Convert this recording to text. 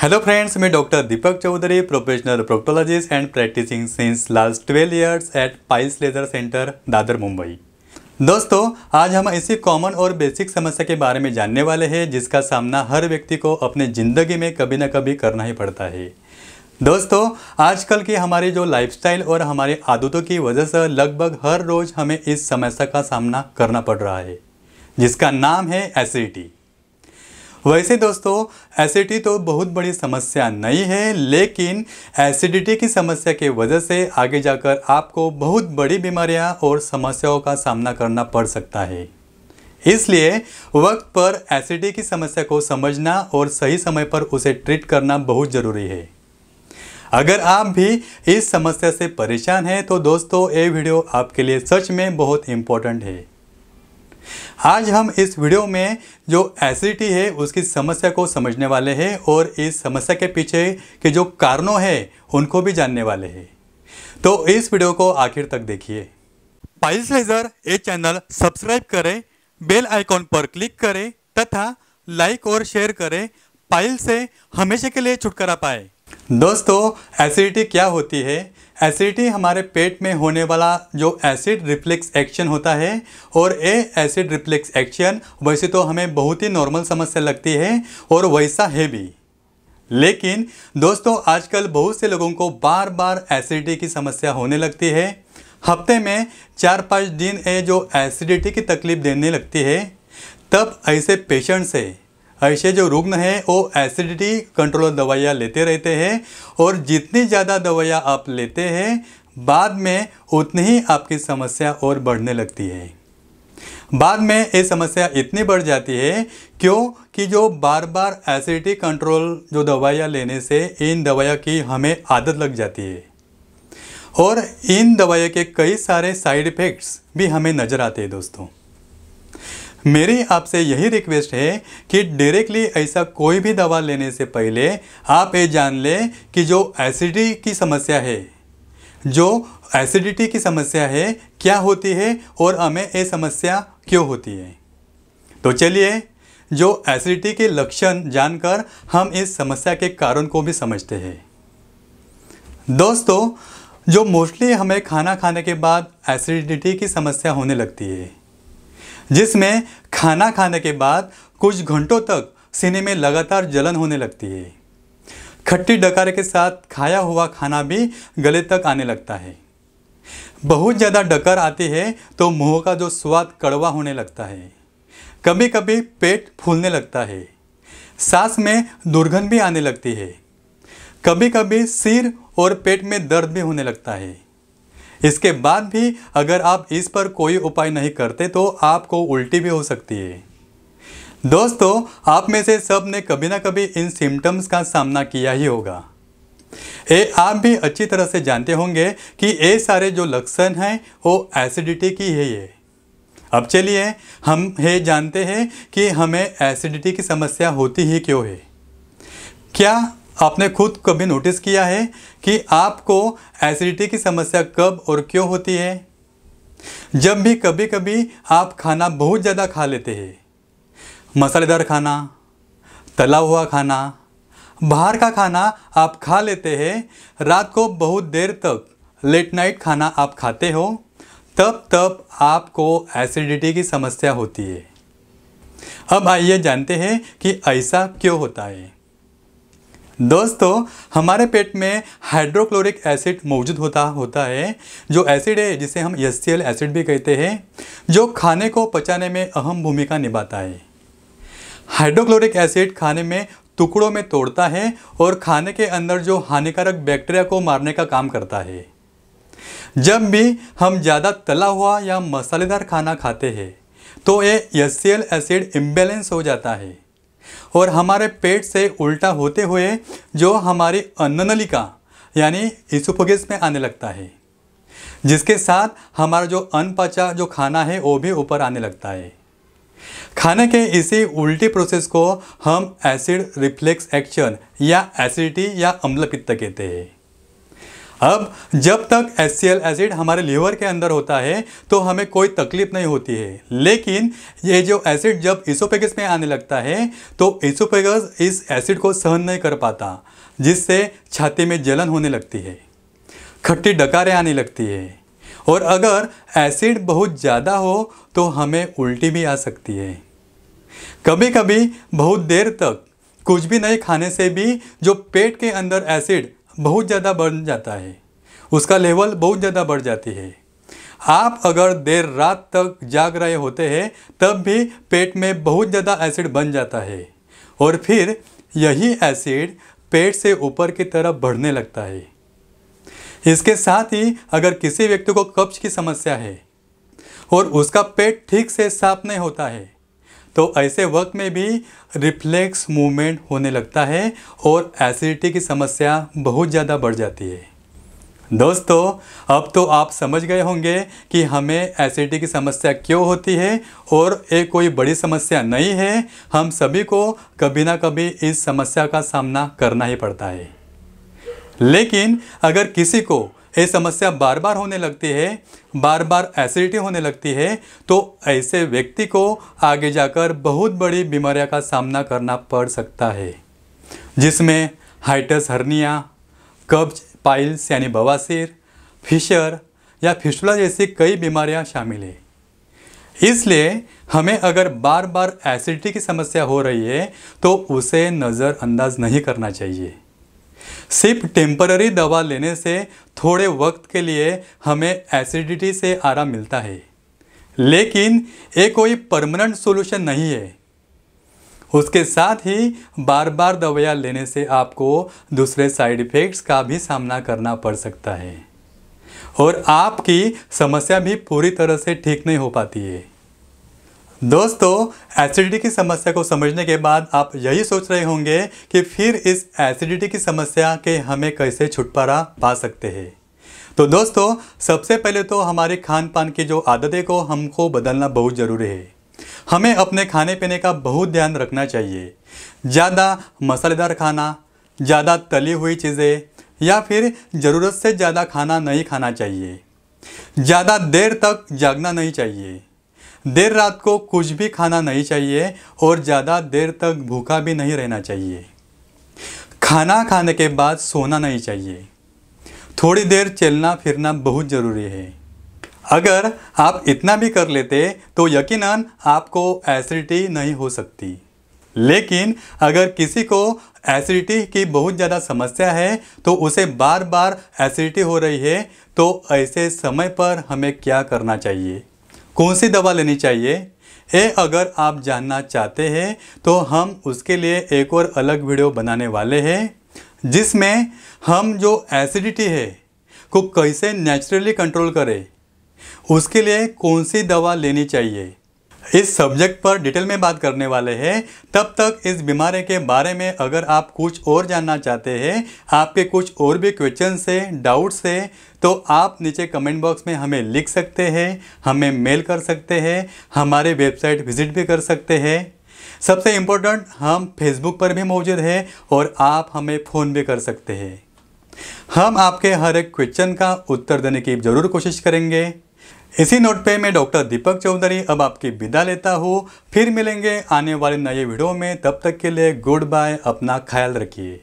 Hello friends, मैं doctor Deepak Chaudhary, professional proctologist and practising since last 12 years at piles laser centre, Dadar, Mumbai. दोस्तों, आज हम इसी कॉमन और बेसिक समस्या के बारे में जानने वाले हैं जिसका सामना हर व्यक्ति को अपने ज़िंदगी में कभी ना कभी करना ही पड़ता है। दोस्तों, आजकल की हमारी जो लाइफस्टाइल और हमारी आदतों की वजह से लगभग हर रोज़ हमें इस समस्या का सामना करना पड़ रहा है, जिसका नाम है एसिडिटी। वैसे दोस्तों, एसिडिटी तो बहुत बड़ी समस्या नहीं है, लेकिन एसिडिटी की समस्या की वजह से आगे जाकर आपको बहुत बड़ी बीमारियां और समस्याओं का सामना करना पड़ सकता है। इसलिए वक्त पर एसिडिटी की समस्या को समझना और सही समय पर उसे ट्रीट करना बहुत ज़रूरी है। अगर आप भी इस समस्या से परेशान हैं तो दोस्तों, ये वीडियो आपके लिए सच में बहुत इम्पोर्टेंट है। आज हम इस वीडियो में जो एसिडिटी है उसकी समस्या को समझने वाले हैं और इस समस्या के पीछे के जो कारणों हैं उनको भी जानने वाले हैं। तो इस वीडियो को आखिर तक देखिए। पाइल्स लेजर ये चैनल सब्सक्राइब करें, बेल आइकॉन पर क्लिक करें तथा लाइक और शेयर करें, पाइल्स से हमेशा के लिए छुटकारा पाए। दोस्तों, एसिडिटी क्या होती है? एसिडिटी हमारे पेट में होने वाला जो एसिड रिफ्लेक्स एक्शन होता है, और ये एसिड रिफ्लेक्स एक्शन वैसे तो हमें बहुत ही नॉर्मल समस्या लगती है और वैसा है भी। लेकिन दोस्तों, आजकल बहुत से लोगों को बार बार एसिडिटी की समस्या होने लगती है। हफ्ते में 4-5 दिन ये जो एसिडिटी की तकलीफ देने लगती है, तब ऐसे पेशेंट से, ऐसे जो रुग्ण हैं वो एसिडिटी कंट्रोल दवाइयाँ लेते रहते हैं, और जितनी ज़्यादा दवाइयाँ आप लेते हैं बाद में उतनी ही आपकी समस्या और बढ़ने लगती है। बाद में ये समस्या इतनी बढ़ जाती है क्योंकि जो बार बार एसिडिटी कंट्रोल जो दवाइयाँ लेने से इन दवाइयों की हमें आदत लग जाती है, और इन दवाइयों के कई सारे साइड इफ़ेक्ट्स भी हमें नज़र आते हैं। दोस्तों, मेरी आपसे यही रिक्वेस्ट है कि डायरेक्टली ऐसा कोई भी दवा लेने से पहले आप ये जान लें कि जो एसिडिटी की समस्या है, क्या होती है और हमें ये समस्या क्यों होती है। तो चलिए, जो एसिडिटी के लक्षण जानकर हम इस समस्या के कारण को भी समझते हैं। दोस्तों, जो मोस्टली हमें खाना खाने के बाद एसिडिटी की समस्या होने लगती है, जिसमें खाना खाने के बाद कुछ घंटों तक सीने में लगातार जलन होने लगती है। खट्टी डकार के साथ खाया हुआ खाना भी गले तक आने लगता है। बहुत ज़्यादा डकार आती है तो मुंह का जो स्वाद कड़वा होने लगता है। कभी कभी पेट फूलने लगता है, सांस में दुर्गंध भी आने लगती है। कभी कभी सिर और पेट में दर्द भी होने लगता है। इसके बाद भी अगर आप इस पर कोई उपाय नहीं करते तो आपको उल्टी भी हो सकती है। दोस्तों, आप में से सब ने कभी ना कभी इन सिम्टम्स का सामना किया ही होगा। ये आप भी अच्छी तरह से जानते होंगे कि ये सारे जो लक्षण हैं वो एसिडिटी की है ये। अब चलिए, हम ये जानते हैं कि हमें एसिडिटी की समस्या होती ही क्यों है। क्या आपने खुद कभी नोटिस किया है कि आपको एसिडिटी की समस्या कब और क्यों होती है? जब भी कभी कभी आप खाना बहुत ज़्यादा खा लेते हैं, मसालेदार खाना, तला हुआ खाना, बाहर का खाना आप खा लेते हैं, रात को बहुत देर तक लेट नाइट खाना आप खाते हो, तब आपको एसिडिटी की समस्या होती है। अब आइए जानते हैं कि ऐसा क्यों होता है। दोस्तों, हमारे पेट में हाइड्रोक्लोरिक एसिड मौजूद होता है, जो एसिड है जिसे हम HCl एसिड भी कहते हैं, जो खाने को पचाने में अहम भूमिका निभाता है। हाइड्रोक्लोरिक एसिड खाने में टुकड़ों में तोड़ता है और खाने के अंदर जो हानिकारक बैक्टीरिया को मारने का काम करता है। जब भी हम ज़्यादा तला हुआ या मसालेदार खाना खाते हैं तो ये HCl एसिड इम्बैलेंस हो जाता है और हमारे पेट से उल्टा होते हुए जो हमारी अन्ननलिका यानी इसोफेगस में आने लगता है, जिसके साथ हमारा जो अनपचा जो खाना है वो भी ऊपर आने लगता है। खाने के इसी उल्टी प्रोसेस को हम एसिड रिफ्लेक्स एक्शन या एसिडिटी या अम्ल पित्त कहते हैं। अब जब तक HCl एसिड हमारे लीवर के अंदर होता है तो हमें कोई तकलीफ नहीं होती है, लेकिन ये जो एसिड जब इसोफेगस में आने लगता है तो इसोफेगस इस एसिड को सहन नहीं कर पाता, जिससे छाती में जलन होने लगती है, खट्टी डकारें आने लगती है, और अगर एसिड बहुत ज़्यादा हो तो हमें उल्टी भी आ सकती है। कभी कभी बहुत देर तक कुछ भी नहीं खाने से भी जो पेट के अंदर एसिड बहुत ज़्यादा बढ़ जाता है, उसका लेवल बहुत ज़्यादा बढ़ जाती है। आप अगर देर रात तक जाग रहे होते हैं तब भी पेट में बहुत ज़्यादा एसिड बन जाता है, और फिर यही एसिड पेट से ऊपर की तरफ बढ़ने लगता है। इसके साथ ही अगर किसी व्यक्ति को कब्ज की समस्या है और उसका पेट ठीक से साफ नहीं होता है तो ऐसे वक्त में भी रिफ्लेक्स मूवमेंट होने लगता है और एसिडिटी की समस्या बहुत ज़्यादा बढ़ जाती है। दोस्तों, अब तो आप समझ गए होंगे कि हमें एसिडिटी की समस्या क्यों होती है, और ये कोई बड़ी समस्या नहीं है। हम सभी को कभी ना कभी इस समस्या का सामना करना ही पड़ता है। लेकिन अगर किसी को ये समस्या बार बार होने लगती है, बार बार एसिडिटी होने लगती है, तो ऐसे व्यक्ति को आगे जाकर बहुत बड़ी बीमारियों का सामना करना पड़ सकता है, जिसमें हाइटस हर्निया, कब्ज, पाइल्स यानी बवासीर, फिशर या फिस्टुला जैसी कई बीमारियां शामिल है। इसलिए हमें अगर बार बार एसिडिटी की समस्या हो रही है तो उसे नज़रअंदाज नहीं करना चाहिए। सिर्फ टेम्पररी दवा लेने से थोड़े वक्त के लिए हमें एसिडिटी से आराम मिलता है, लेकिन ये कोई परमानेंट सॉल्यूशन नहीं है। उसके साथ ही बार बार दवाइयाँ लेने से आपको दूसरे साइड इफ़ेक्ट्स का भी सामना करना पड़ सकता है, और आपकी समस्या भी पूरी तरह से ठीक नहीं हो पाती है। दोस्तों, एसिडिटी की समस्या को समझने के बाद आप यही सोच रहे होंगे कि फिर इस एसिडिटी की समस्या के हमें कैसे छुटकारा पा सकते हैं। तो दोस्तों, सबसे पहले तो हमारे खान पान की जो आदतें को हमको बदलना बहुत ज़रूरी है। हमें अपने खाने पीने का बहुत ध्यान रखना चाहिए। ज़्यादा मसालेदार खाना, ज़्यादा तली हुई चीज़ें या फिर ज़रूरत से ज़्यादा खाना नहीं खाना चाहिए। ज़्यादा देर तक जागना नहीं चाहिए। देर रात को कुछ भी खाना नहीं चाहिए और ज़्यादा देर तक भूखा भी नहीं रहना चाहिए। खाना खाने के बाद सोना नहीं चाहिए। थोड़ी देर चलना फिरना बहुत ज़रूरी है। अगर आप इतना भी कर लेते तो यकीनन आपको एसिडिटी नहीं हो सकती। लेकिन अगर किसी को एसिडिटी की बहुत ज़्यादा समस्या है तो उसे बार बार एसिडिटी हो रही है, तो ऐसे समय पर हमें क्या करना चाहिए, कौन सी दवा लेनी चाहिए, ये अगर आप जानना चाहते हैं तो हम उसके लिए एक और अलग वीडियो बनाने वाले हैं, जिसमें हम जो एसिडिटी है को कैसे नेचुरली कंट्रोल करें, उसके लिए कौन सी दवा लेनी चाहिए, इस सब्जेक्ट पर डिटेल में बात करने वाले हैं। तब तक इस बीमारी के बारे में अगर आप कुछ और जानना चाहते हैं, आपके कुछ और भी क्वेश्चन है, डाउट्स है, तो आप नीचे कमेंट बॉक्स में हमें लिख सकते हैं, हमें मेल कर सकते हैं, हमारे वेबसाइट विजिट भी कर सकते हैं। सबसे इम्पोर्टेंट, हम फेसबुक पर भी मौजूद हैं और आप हमें फ़ोन भी कर सकते हैं। हम आपके हर एक क्वेश्चन का उत्तर देने की ज़रूर कोशिश करेंगे। इसी नोट पे मैं डॉक्टर दीपक चौधरी अब आपकी विदा लेता हूँ। फिर मिलेंगे आने वाले नए वीडियो में। तब तक के लिए गुड बाय, अपना ख्याल रखिए।